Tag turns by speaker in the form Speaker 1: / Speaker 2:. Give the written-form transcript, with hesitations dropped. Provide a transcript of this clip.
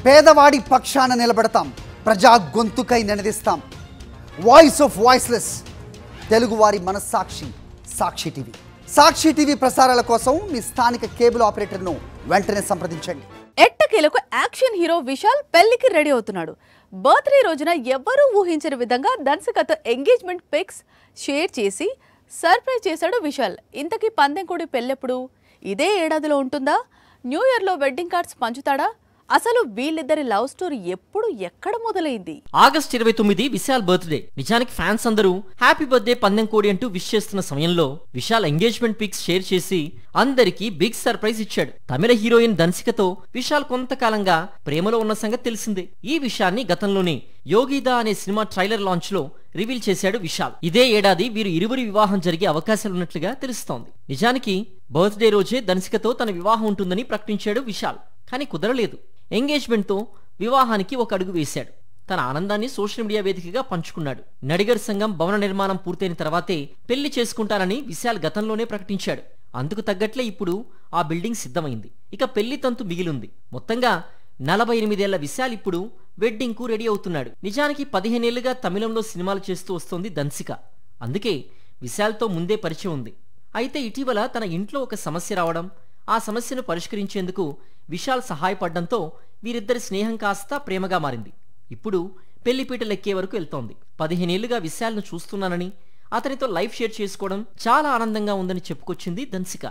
Speaker 1: పేదవాడి పక్షాన నిలబడతాం, ప్రజా గొంతుకై నినదిస్తాం. వాయిస్ ఆఫ్ వాయిస్లెస్, తెలుగువారి మనస్సాక్షి సాక్షి టీవీ. సాక్షి టీవీ ప్రసారాల కోసం మీ స్థానిక కేబుల్ ఆపరేటర్ను వెంటనే సంప్రదించండి.
Speaker 2: ఎట్టకేలకు యాక్షన్ హీరో విశాల్ పెళ్లికి రెడీ అవుతున్నాడు. బర్త్డే రోజున ఎవ్వరూ ఊహించిన విధంగా దర్శకతో ఎంగేజ్మెంట్ పిక్స్ షేర్ చేసి సర్ప్రైజ్ చేశాడు విశాల్. ఇంతకీ పందెంకోడి పెళ్ళెప్పుడు? ఇదే ఏడాదిలో ఉంటుందా? న్యూ ఇయర్లో వెడ్డింగ్ కార్డ్స్ పంచుతాడా? అసలు వీళ్ళిద్దరి లవ్ స్టోరీ ఎప్పుడు ఎక్కడ మొదలైంది?
Speaker 3: August 29 Vishal birthday. నిజానికి ఫ్యాన్స్ అందరూ హ్యాపీ బర్త్డే పందెంకోడి అంటూ విష్ చేస్తున్న సమయంలో విశాల్ ఎంగేజ్మెంట్ పిక్స్ షేర్ చేసి అందరికీ బిగ్ సర్ప్రైజ్ ఇచ్చాడు. తమిళ హీరోయిన్ దన్సికతో విశాల్ కొంతకాలంగా ప్రేమలో ఉన్న సంగతి తెలిసిందే. ఈ విషయాన్ని గతంలోనే యోగిదా అనే సినిమా ట్రైలర్ లాంచ్ లో రివీల్ చేశాడు విశాల్. ఇదే ఏడాది వీరు ఇరువురి వివాహం జరిగే అవకాశాలున్నట్లుగా తెలుస్తోంది. నిజానికి బర్త్డే రోజే దన్సికతో తన వివాహం ఉంటుందని ప్రకటించాడు విశాల్. కానీ కుదరలేదు. ఎంగేజ్మెంట్ తో వివాహానికి ఒక అడుగు వేశాడు. తన ఆనందాన్ని సోషల్ మీడియా వేదికగా పంచుకున్నాడు. నడిగర్ సంఘం భవన నిర్మాణం పూర్తయిన తర్వాతే పెళ్లి చేసుకుంటానని విశాల్ గతంలోనే ప్రకటించాడు. అందుకు తగ్గట్లే ఇప్పుడు ఆ బిల్డింగ్ సిద్ధమైంది. ఇక పెళ్లి తంతు మిగిలింది. మొత్తంగా 48 ఏళ్ల విశాల్ ఇప్పుడు వెడ్డింగ్ కు రెడీ అవుతున్నాడు. నిజానికి 15 ఏళ్లుగా తమిళంలో సినిమాలు చేస్తూ వస్తోంది దన్సిక. అందుకే విశాల్తో ముందే పరిచయం ఉంది. అయితే ఇటీవల తన ఇంట్లో ఒక సమస్య రావడం, ఆ సమస్యను పరిష్కరించేందుకు విశాల్ సహాయపడడంతో వీరిద్దరి స్నేహం కాస్త ప్రేమగా మారింది. ఇప్పుడు పెళ్లిపీటలెక్కే వరకు వెళ్తోంది. 15 ఏళ్లుగా విశాల్ను చూస్తున్నానని, అతనితో లైఫ్ షేర్ చేసుకోవడం చాలా ఆనందంగా ఉందని చెప్పుకొచ్చింది దన్సిక.